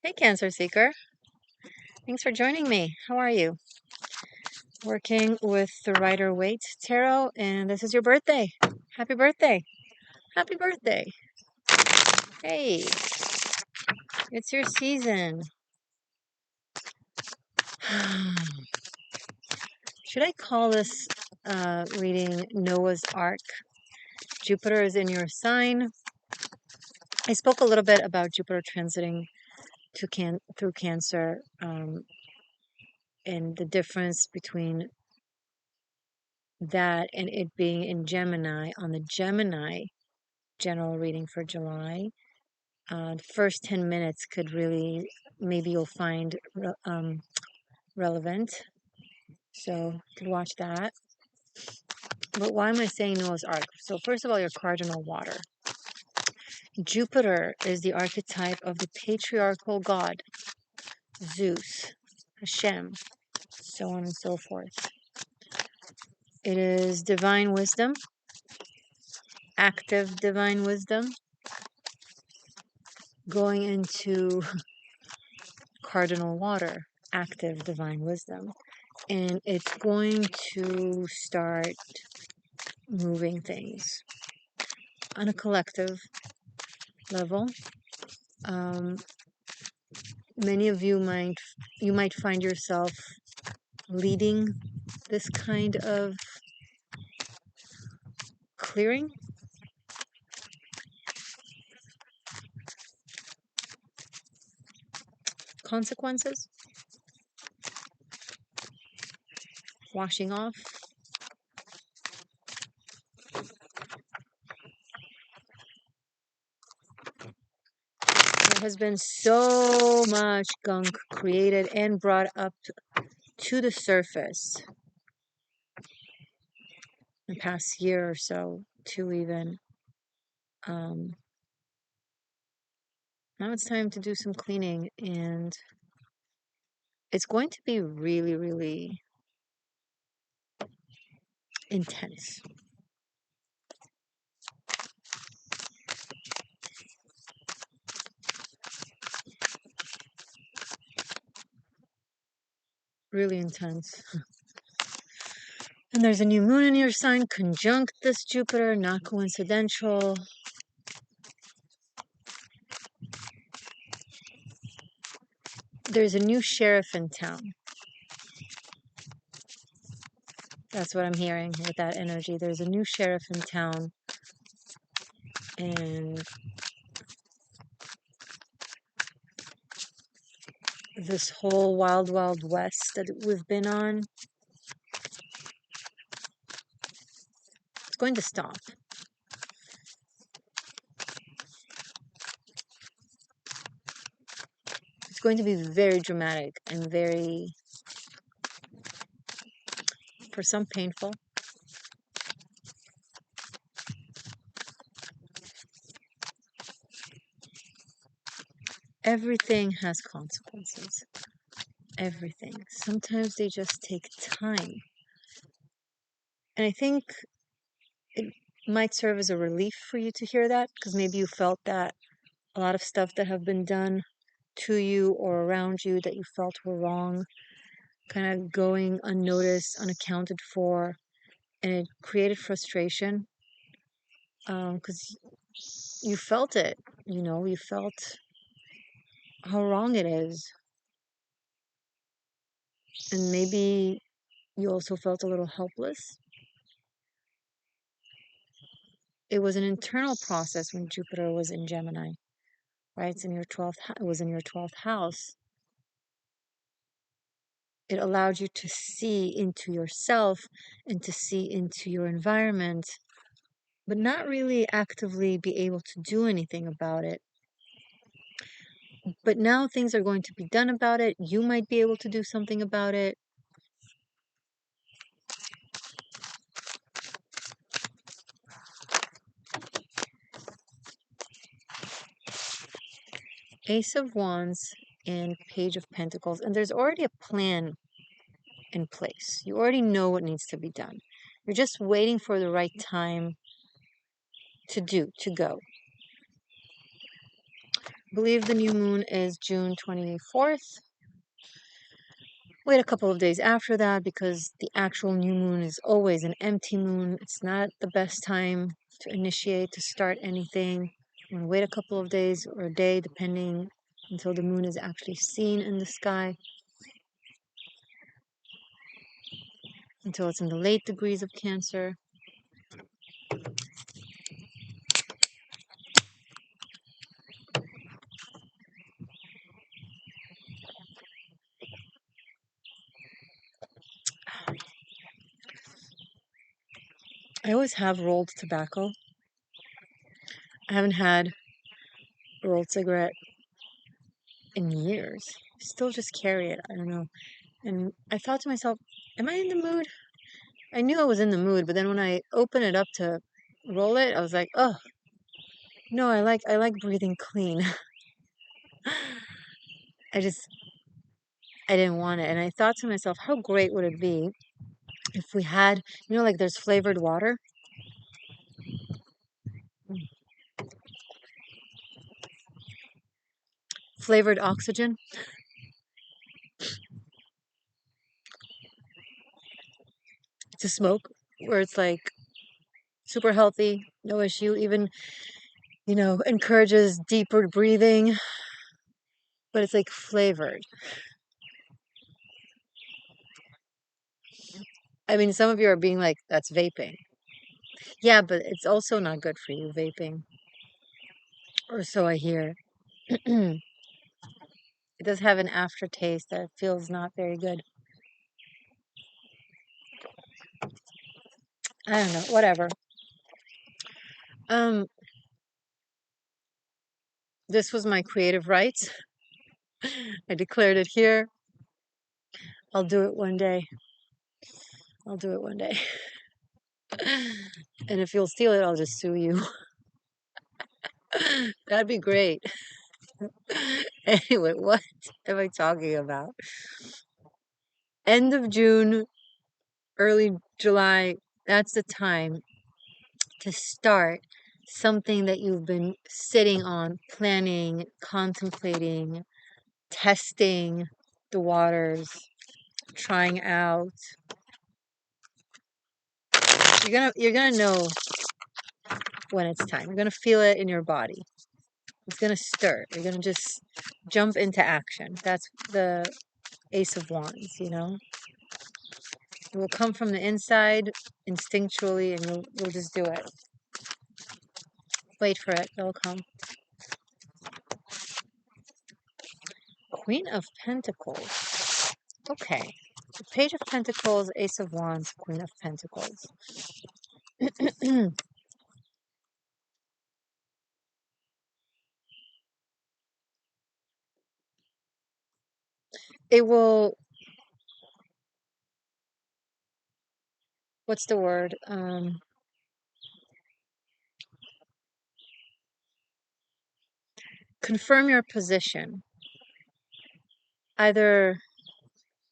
Hey, Cancer Seeker. Thanks for joining me. How are you? Working with the Rider-Waite Tarot, and this is your birthday. Happy birthday. Happy birthday. Hey, it's your season. Should I call this reading Noah's Ark? Jupiter is in your sign. I spoke a little bit about Jupiter transiting through Cancer and the difference between that and it being in Gemini on the Gemini general reading for July. The first 10 minutes could really, maybe you'll find relevant. So you could watch that. But why am I saying Noah's Ark? So first of all, your cardinal water. Jupiter is the archetype of the patriarchal god, Zeus, Hashem, so on and so forth. It is divine wisdom, active divine wisdom, going into cardinal water, active divine wisdom. And it's going to start moving things on a collective level. Many of you might find yourself leading this kind of clearing. Consequences, washing off. There has been so much gunk created and brought up to the surface in the past year or so, to even. Now it's time to do some cleaning, and it's going to be really, really intense. Really intense. And there's a new moon in your sign, conjunct this Jupiter, not coincidental. There's a new sheriff in town. That's what I'm hearing with that energy. There's a new sheriff in town. And this whole wild, wild west that we've been on, it's going to stop. It's going to be very dramatic and very, for some, painful. Everything has consequences. Everything. Sometimes they just take time. And I think it might serve as a relief for you to hear that, because maybe you felt that a lot of stuff that have been done to you or around you that you felt were wrong, kind of going unnoticed, unaccounted for, and it created frustration because you felt it, you felt how wrong it is. And maybe you also felt a little helpless. It was an internal process when Jupiter was in Gemini, right? It was in your 12th house. It allowed you to see into yourself and to see into your environment, but not really actively be able to do anything about it. But now things are going to be done about it. You might be able to do something about it. Ace of Wands and Page of Pentacles. And there's already a plan in place. You already know what needs to be done. You're just waiting for the right time to go. believe the new moon is June 24th. Wait a couple of days after that because the actual new moon is always an empty moon. It's not the best time to initiate, to start anything. I'm going to wait a couple of days or a day, depending, until the moon is actually seen in the sky, until it's in the late degrees of Cancer. I always have rolled tobacco. I haven't had a rolled cigarette in years. Still just carry it. I don't know. And I thought to myself, am I in the mood? I knew I was in the mood, but then when I opened it up to roll it, I was like, oh, no, I like breathing clean. I just I didn't want it. And I thought to myself, how great would it be if we had, like there's flavored water, flavored oxygen to smoke, where it's like super healthy, no issue, even, encourages deeper breathing, but it's like flavored. I mean, some of you are being like, that's vaping. Yeah, but it's also not good for you, vaping. Or so I hear. It does have an aftertaste that feels not very good. I don't know, whatever. Um, this was my creative rights. I declared it here. I'll do it one day. I'll do it one day. And if you'll steal it, I'll just sue you. That'd be great. Anyway, what am I talking about? End of June, early July, that's the time to start something that you've been sitting on, planning, contemplating, testing the waters, trying out. You're gonna know when it's time. You're gonna feel it in your body. It's gonna stir. You're gonna just jump into action. That's the Ace of Wands, It will come from the inside instinctually and you'll just do it. Wait for it, it'll come. Queen of Pentacles. Okay. The Page of Pentacles, Ace of Wands, Queen of Pentacles. It will, what's the word? Confirm your position. Either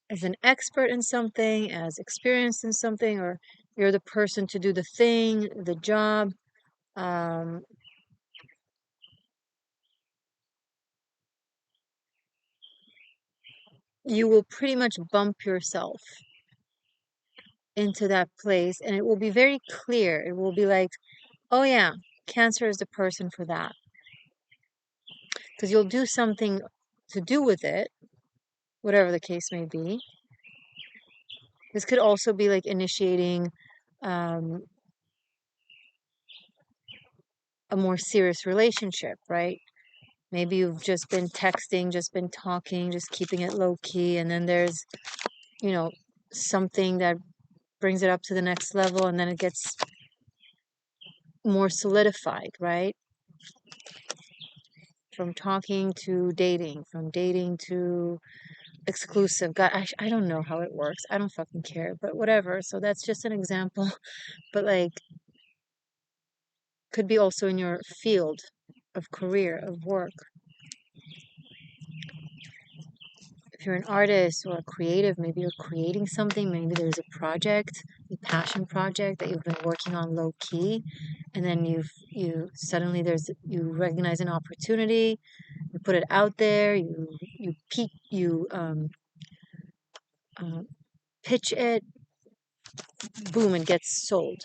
as an expert in something, as experienced in something, or you're the person to do the thing, the job. You will pretty much bump yourself into that place and it will be very clear. It will be like, oh yeah, Cancer is the person for that. Because you'll do something to do with it, whatever the case may be. This could also be like initiating a more serious relationship, right? Maybe you've just been texting, just been talking, just keeping it low key, and then there's, something that brings it up to the next level, and then it gets more solidified, right? From talking to dating, from dating to exclusive. God, I don't know how it works. I don't fucking care, but whatever. So that's just an example. But like, could be also in your field of career, of work. If you're an artist or a creative, maybe you're creating something, maybe there's a project, a passion project that you've been working on low key, and then you suddenly you recognize an opportunity, you're put it out there, you uh, pitch it, boom, it gets sold,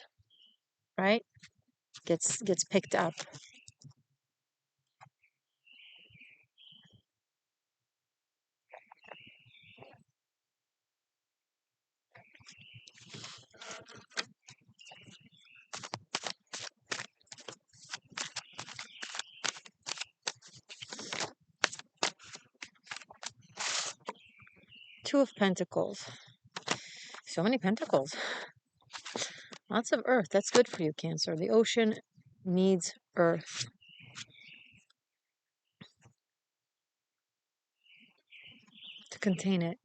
right? Gets picked up. Two of Pentacles. So many pentacles. Lots of earth. That's good for you, Cancer. The ocean needs earth to contain it.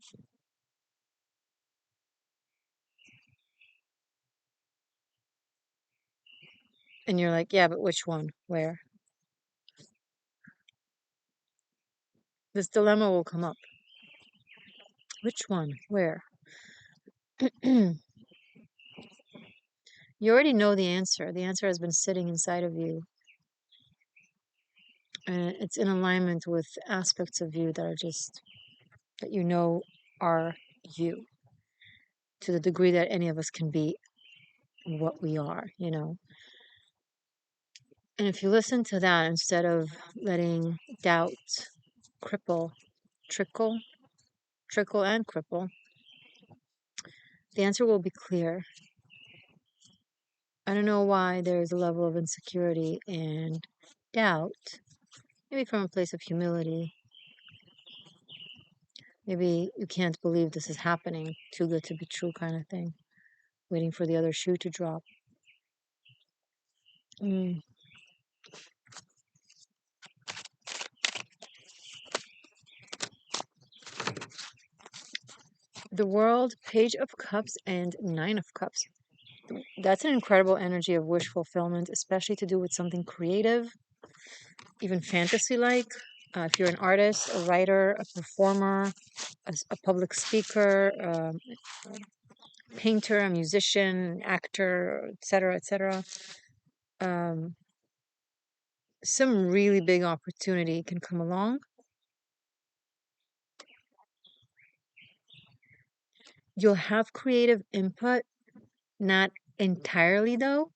And you're like, yeah, but which one? Where? This dilemma will come up. Which one? Where? You already know the answer. The answer has been sitting inside of you. And it's in alignment with aspects of you that are just, that you know are you, to the degree that any of us can be what we are, you know. And if you listen to that instead of letting doubt cripple, trickle, trickle and cripple, the answer will be clear. I don't know why there's a level of insecurity and doubt, maybe from a place of humility. Maybe you can't believe this is happening, too good to be true kind of thing, waiting for the other shoe to drop. Mm. The World, Page of Cups, and Nine of Cups. That's an incredible energy of wish fulfillment, especially to do with something creative, even fantasy-like. If you're an artist, a writer, a performer, a public speaker, a painter, a musician, actor, etc., etc., some really big opportunity can come along. You'll have creative input, not entirely though,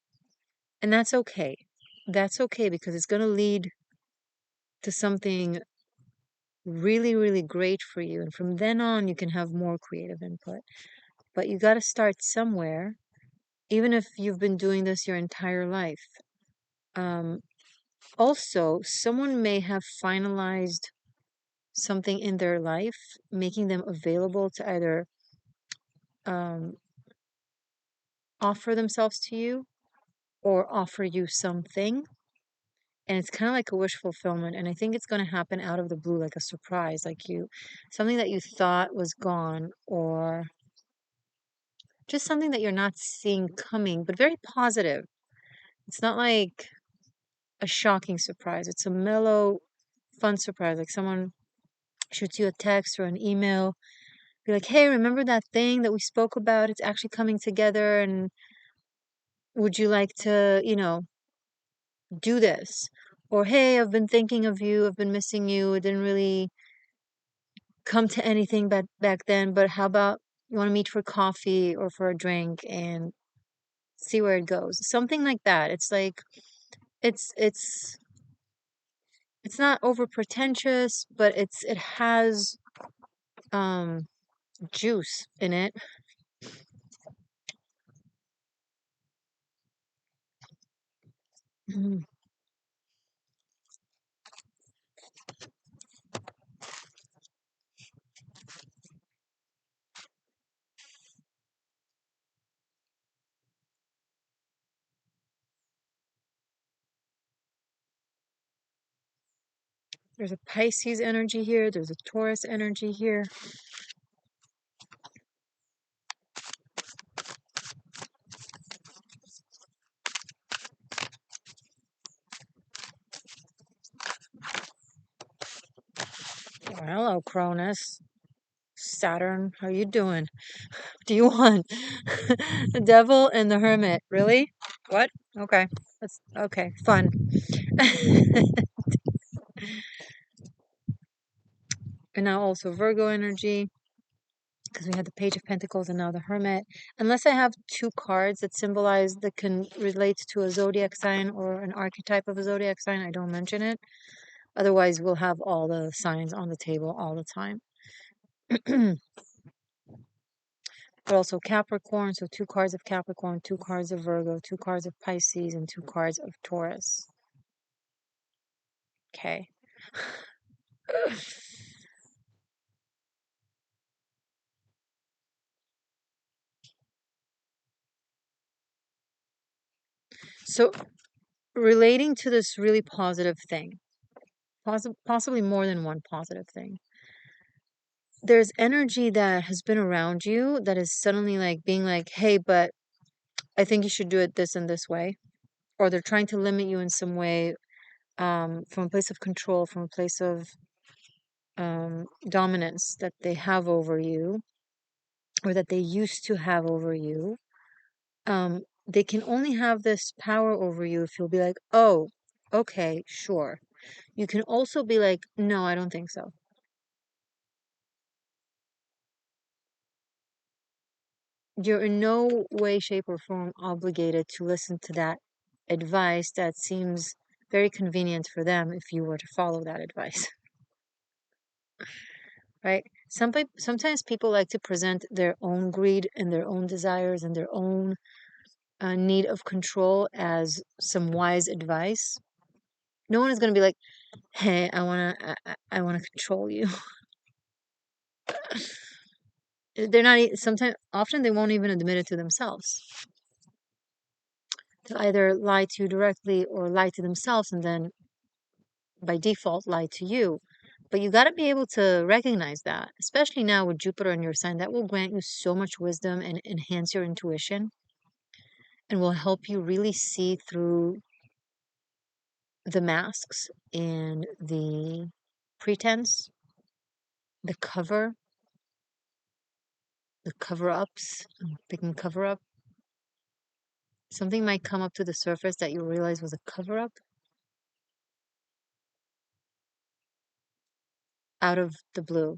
and that's okay. That's okay because it's going to lead to something really, really great for you. And from then on, you can have more creative input. But you got to start somewhere, even if you've been doing this your entire life. Um, Also, someone may have finalized something in their life, making them available to either um, offer themselves to you or offer you something. And it's kind of like a wish fulfillment. And I think it's going to happen out of the blue, like a surprise, like something that you thought was gone, or just something that you're not seeing coming, but very positive. It's not like a shocking surprise. It's a mellow, fun surprise. Like someone shoots you a text or an email, be like, hey, remember that thing that we spoke about? It's actually coming together. And would you like to, do this? Or, hey, I've been thinking of you. I've been missing you. It didn't really come to anything back then, but how about you want to meet for coffee or for a drink and see where it goes? Something like that. It's like, it's it's it's not over pretentious, but it has um juice in it. Mhm. There's a Pisces energy here. There's a Taurus energy here. Well, hello, Cronus. Saturn, how you doing? Do you want the devil and the hermit? Really? What? Okay. That's okay. Fun. And now also Virgo energy, because we had the Page of Pentacles and now the Hermit. Unless I have two cards that symbolize, that can relate to a zodiac sign or an archetype of a zodiac sign, I don't mention it. Otherwise, we'll have all the signs on the table all the time. But also Capricorn, so two cards of Capricorn, two cards of Virgo, two cards of Pisces, and two cards of Taurus. Okay. So relating to this really positive thing, possibly more than one positive thing, there's energy that has been around you that is suddenly like being like, hey, but I think you should do it this and this way. Or they're trying to limit you in some way, from a place of control, from a place of dominance that they have over you, or that they used to have over you. They can only have this power over you if you'll be like, oh, okay, sure. You can also be like, no, I don't think so. You're in no way, shape, or form obligated to listen to that advice that seems very convenient for them if you were to follow that advice, right? Sometimes people like to present their own greed and their own desires and their own need of control as some wise advice. No one is going to be like, hey, I want to control you. They're not, sometimes, often they won't even admit it to themselves. They'll either lie to you directly or lie to themselves and then by default lie to you. But you got to be able to recognize that, especially now with Jupiter in your sign. That will grant you so much wisdom and enhance your intuition and will help you really see through the masks and the pretense, the cover ups. They can cover up. Something might come up to the surface that you realize was a cover up out of the blue.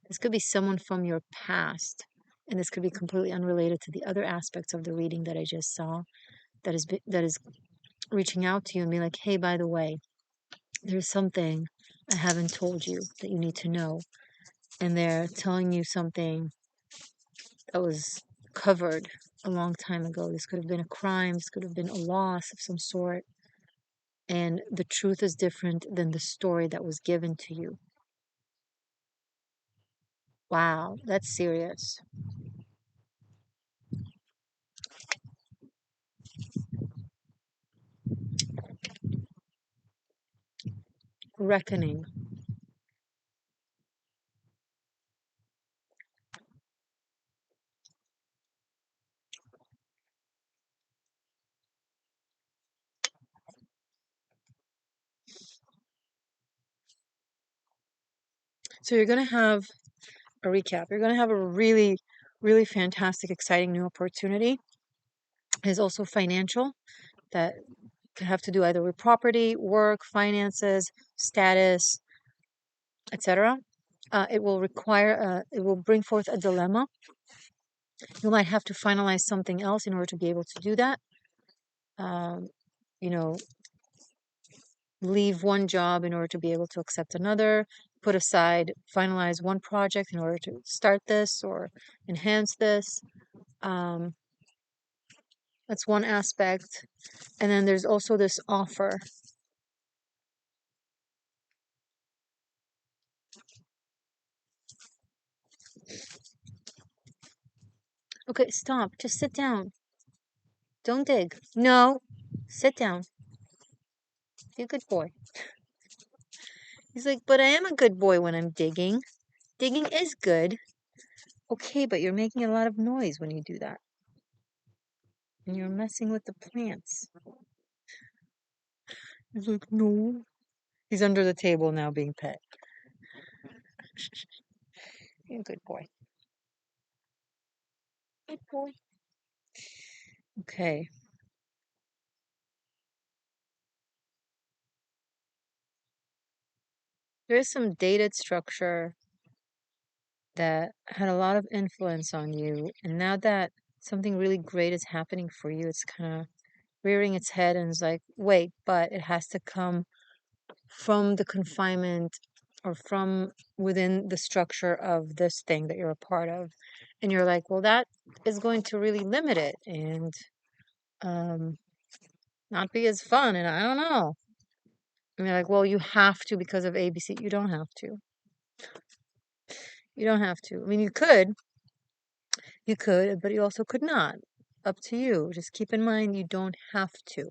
This could be someone from your past, and this could be completely unrelated to the other aspects of the reading that I just saw. That is reaching out to you and being like, "Hey, by the way, there's something I haven't told you that you need to know," and they're telling you something that was covered a long time ago. This could have been a crime. This could have been a loss of some sort, and the truth is different than the story that was given to you. Wow, that's serious. Reckoning. So you're going to have a recap. You're going to have a really, really fantastic, exciting new opportunity. It's also financial that could have to do either with property, work, finances, status, etc. It will bring forth a dilemma. You might have to finalize something else in order to be able to do that. Um, you know, leave one job in order to be able to accept another, put aside, finalize one project in order to start this or enhance this. Um, that's one aspect. And then there's also this offer. Okay, stop. Just sit down. Don't dig. No, sit down. Be a good boy. He's like, but I am a good boy when I'm digging. Digging is good. Okay, but you're making a lot of noise when you do that. And you're messing with the plants. He's like, no. He's under the table now being pet. Be a good boy. Good boy. Okay. There is some dated structure that had a lot of influence on you, and now that something really great is happening for you, it's kind of rearing its head and is like, wait, but it has to come from the confinement or from within the structure of this thing that you're a part of. And you're like, well, that is going to really limit it and um, not be as fun. And I don't know. And you're like, well, you have to because of ABC. You don't have to. You don't have to. I mean, you could, but you also could not. Up to you. Just keep in mind you don't have to.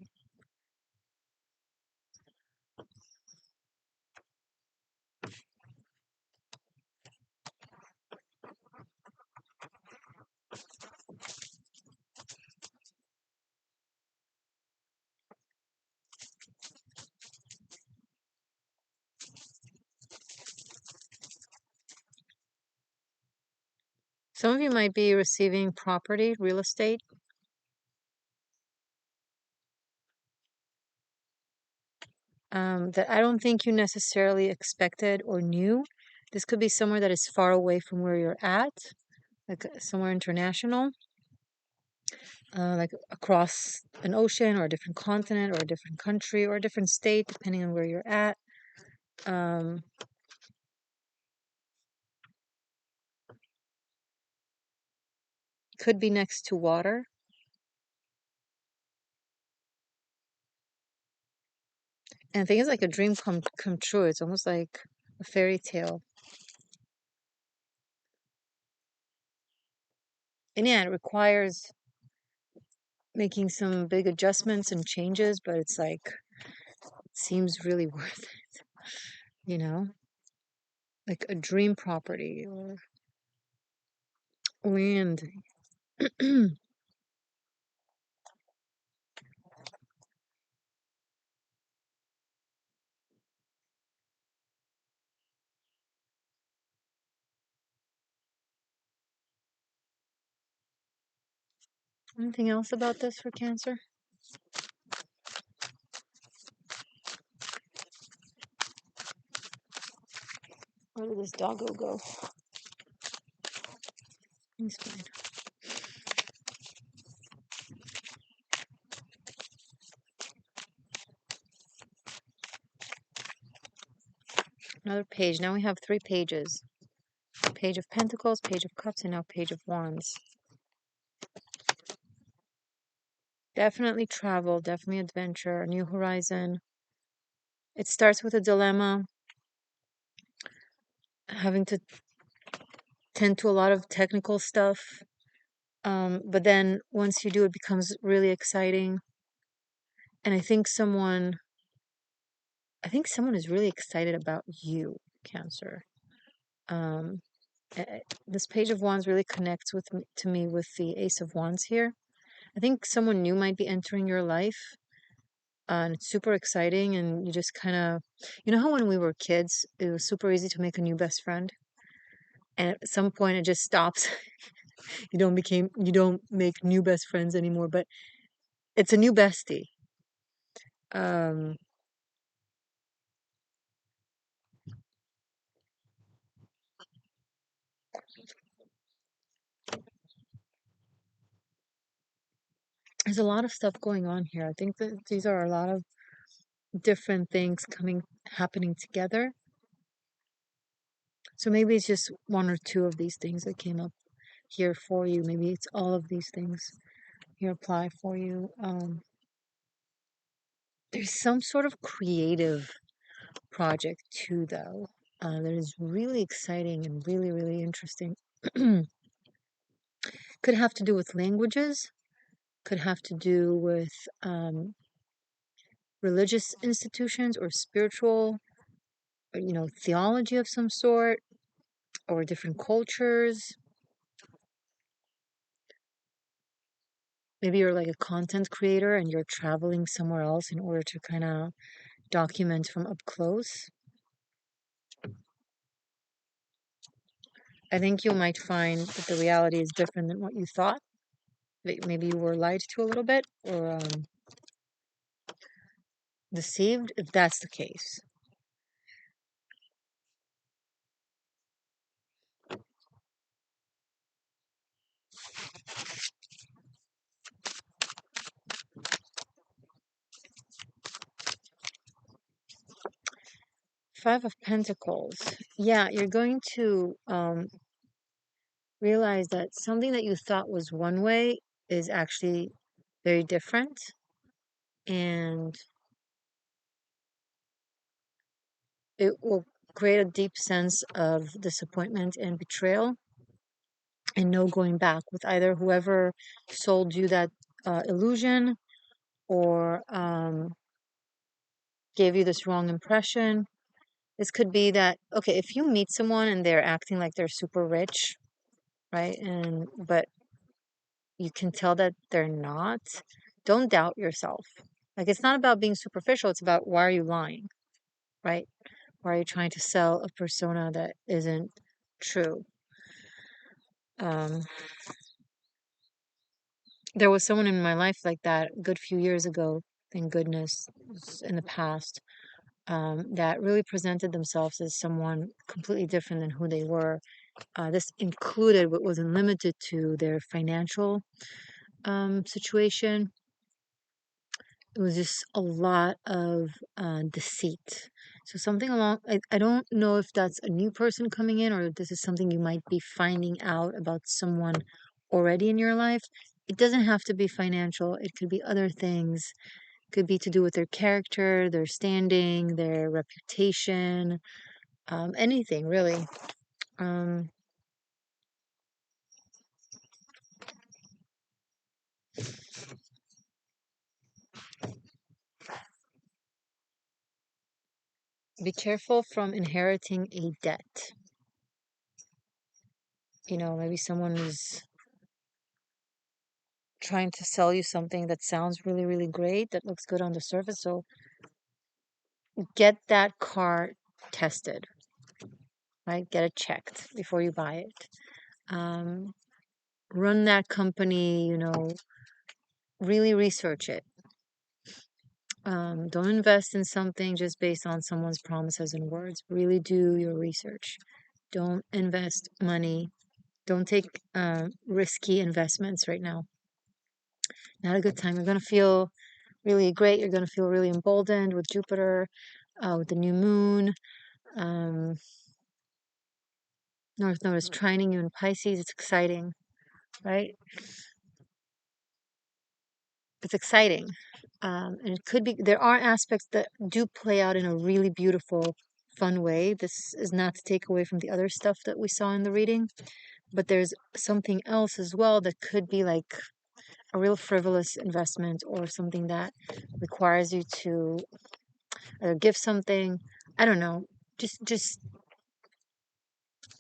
Some of you might be receiving property, real estate, that I don't think you necessarily expected or knew. This could be somewhere that is far away from where you're at, like somewhere international, like across an ocean or a different continent or a different country or a different state, depending on where you're at. Um, could be next to water. And I think it's like a dream come true. It's almost like a fairy tale. And yeah, it requires making some big adjustments and changes, but it's like it seems really worth it, you know? Like a dream property or land. Anything else about this for Cancer? Where did this doggo go? He's fine. Another page. Now we have 3 pages. Page of Pentacles, Page of Cups, and now Page of Wands. Definitely travel, definitely adventure, a new horizon. It starts with a dilemma, having to tend to a lot of technical stuff. But then once you do, it becomes really exciting. And I think someone is really excited about you, Cancer. Um, this Page of Wands really connects to me with the Ace of Wands here. I think someone new might be entering your life, and it's super exciting. And you just kind of, you know how when we were kids, it was super easy to make a new best friend, and at some point it just stops. You don't make new best friends anymore, but it's a new bestie. Um, there's a lot of stuff going on here. I think that these are a lot of different things happening together. So maybe it's just one or two of these things that came up here for you. Maybe it's all of these things here apply for you. There's some sort of creative project too, though, that is really exciting and really, really interesting. Could have to do with languages, could have to do with religious institutions or spiritual, or, theology of some sort, or different cultures. Maybe you're like a content creator and you're traveling somewhere else in order to kind of document from up close. I think you might find that the reality is different than what you thought. That maybe you were lied to a little bit or deceived, if that's the case. Five of Pentacles. Yeah, you're going to realize that something that you thought was one way is actually very different. And it will create a deep sense of disappointment and betrayal and no going back with either whoever sold you that illusion or gave you this wrong impression. This could be that, okay, if you meet someone and they're acting like they're super rich, right? But you can tell that they're not, don't doubt yourself. Like, it's not about being superficial, it's about why are you lying, right? Why are you trying to sell a persona that isn't true? Um, there was someone in my life like that a good few years ago, thank goodness, in the past, that really presented themselves as someone completely different than who they were. This included, but wasn't limited to, their financial situation. It was just a lot of deceit. So something along, I don't know if that's a new person coming in or if this is something you might be finding out about someone already in your life. It doesn't have to be financial. It could be other things. It could be to do with their character, their standing, their reputation, anything really. Um, be careful from inheriting a debt. Maybe someone is trying to sell you something that sounds really, really great, that looks good on the surface. So get that car tested, right? Get it checked before you buy it. Um, Run that company, really research it. Don't invest in something just based on someone's promises and words. Really do your research. Don't invest money. Don't take risky investments right now. Not a good time. You're going to feel really great. You're going to feel really emboldened with Jupiter, with the new moon. Um, North Node is trining you in Pisces. It's exciting, right? It's exciting. And it could be, there are aspects that do play out in a really beautiful, fun way. This is not to take away from the other stuff that we saw in the reading, but there's something else as well that could be like a real frivolous investment or something that requires you to either give something. I don't know. Just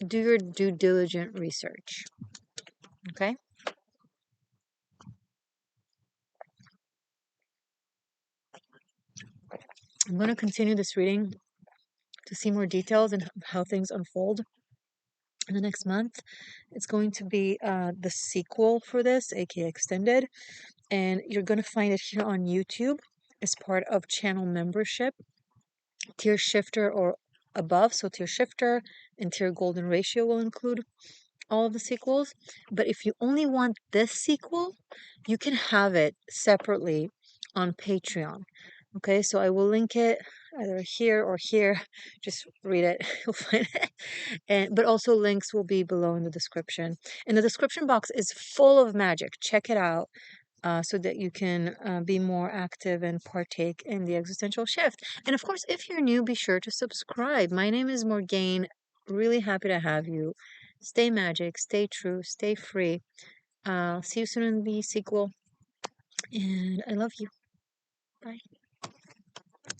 do your due diligent research. Okay? I'm going to continue this reading to see more details and how things unfold in the next month. It's going to be the sequel for this, aka extended, and you're going to find it here on YouTube as part of channel membership, tier shifter or above. So tier shifter and tier golden ratio will include all of the sequels. But if you only want this sequel, you can have it separately on Patreon. Okay, so I will link it either here or here. Just read it, you'll find it. But also links will be below in the description. And the description box is full of magic. Check it out. So that you can be more active and partake in the existential shift. And of course, if you're new, be sure to subscribe. My name is Morgainne. Really happy to have you. Stay magic, stay true, stay free. See you soon in the sequel. And I love you. Bye.